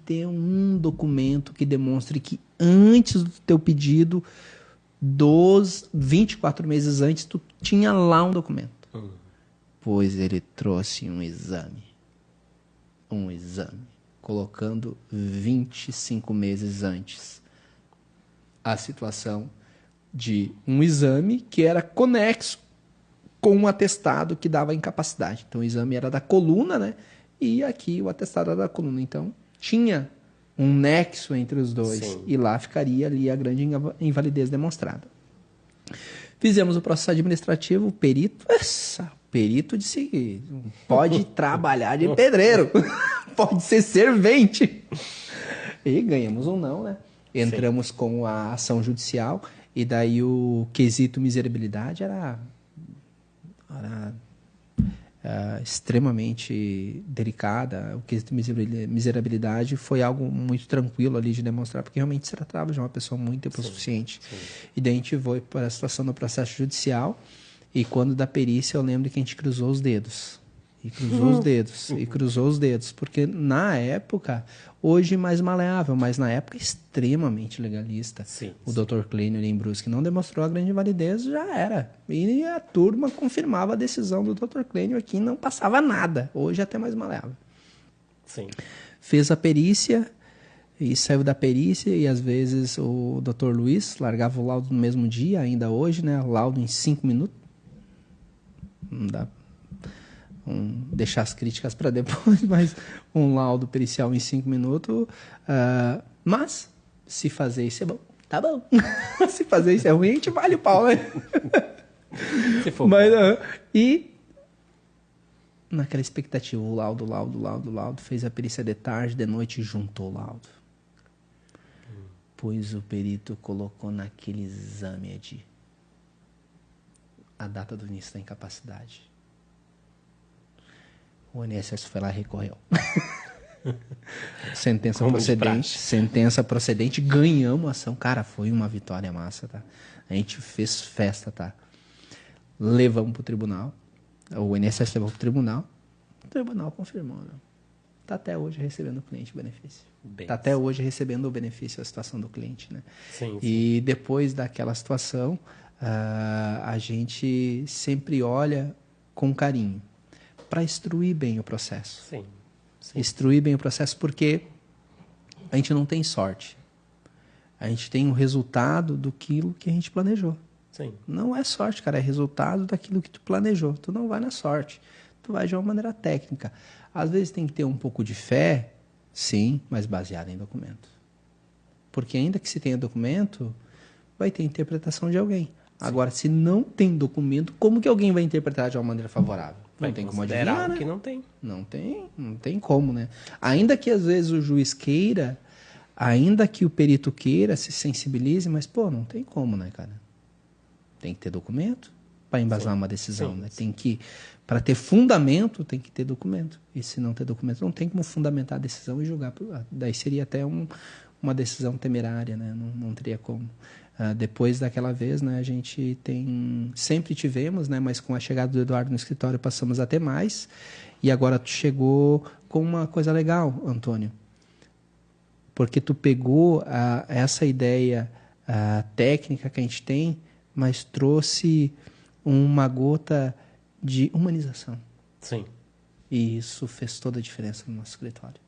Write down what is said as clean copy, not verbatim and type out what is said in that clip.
ter um documento que demonstre que antes do teu pedido, 24 meses antes, tu tinha lá um documento. Pois ele trouxe um exame, colocando 25 meses antes a situação de um exame que era conexo com um atestado que dava incapacidade. Então o exame era da coluna, né? E aqui o atestado era da coluna. Então tinha um nexo entre os dois. Sim. E lá ficaria ali a grande invalidez demonstrada. Fizemos o processo administrativo, o perito disse que pode trabalhar de pedreiro, pode ser servente. E ganhamos um não, né? Entramos Sim. com a ação judicial e daí o quesito miserabilidade era extremamente delicada. O quesito miserabilidade foi algo muito tranquilo ali de demonstrar, porque realmente se tratava de uma pessoa muito hipossuficiente. E daí a gente foi para a situação do processo judicial, e quando da perícia eu lembro que a gente cruzou os dedos. E cruzou os dedos, porque na época, hoje mais maleável, mas na época extremamente legalista. O Dr. Clênio em Brusque não demonstrou a grande validez, já era. E a turma confirmava a decisão do Dr. Clênio aqui, não passava nada. Hoje é até mais maleável. Fez a perícia e saiu da perícia, e às vezes o Dr. Luiz largava o laudo no mesmo dia, ainda hoje, né? Laudo em 5 minutos. Não dá. Deixar as críticas para depois, mas um laudo pericial em 5 minutos. Mas, se fazer isso é bom, tá bom. Se fazer isso é ruim, a gente vale o pau, né? Se for e naquela expectativa, o laudo, fez a perícia de tarde, de noite e juntou o laudo. Pois o perito colocou naquele exame a data do início da incapacidade. O INSS foi lá e recorreu. Sentença procedente, ganhamos a ação. Cara, foi uma vitória massa, tá? A gente fez festa, tá? Levamos pro tribunal. O INSS levou pro tribunal. O tribunal confirmou, né? Tá até hoje recebendo o cliente o benefício. Tá até hoje recebendo o benefício a situação do cliente, né? Sim. E depois daquela situação, a gente sempre olha com carinho para instruir bem o processo. Sim. Instruir bem o processo, porque a gente não tem sorte. A gente tem o resultado daquilo que a gente planejou. Sim. Não é sorte, cara, é resultado daquilo que tu planejou. Tu não vai na sorte, tu vai de uma maneira técnica. Às vezes tem que ter um pouco de fé, sim, mas baseado em documento. Porque ainda que se tenha documento, vai ter interpretação de alguém. Sim. Agora, se não tem documento, como que alguém vai interpretar de uma maneira favorável? Não tem como adivinhar, né? Que não tem. Não tem como, né? Ainda que às vezes o juiz queira, ainda que o perito queira, se sensibilize, mas, não tem como, né, cara? Tem que ter documento para embasar uma decisão, né? Tem que, para ter fundamento, tem que ter documento. E se não ter documento, não tem como fundamentar a decisão e julgar. Daí seria até uma decisão temerária, né? Não teria como. Depois daquela vez, né, a gente sempre tivemos, né, mas com a chegada do Eduardo no escritório passamos a ter mais, e agora tu chegou com uma coisa legal, Antônio, porque tu pegou essa ideia técnica que a gente tem, mas trouxe uma gota de humanização. Sim. E isso fez toda a diferença no nosso escritório.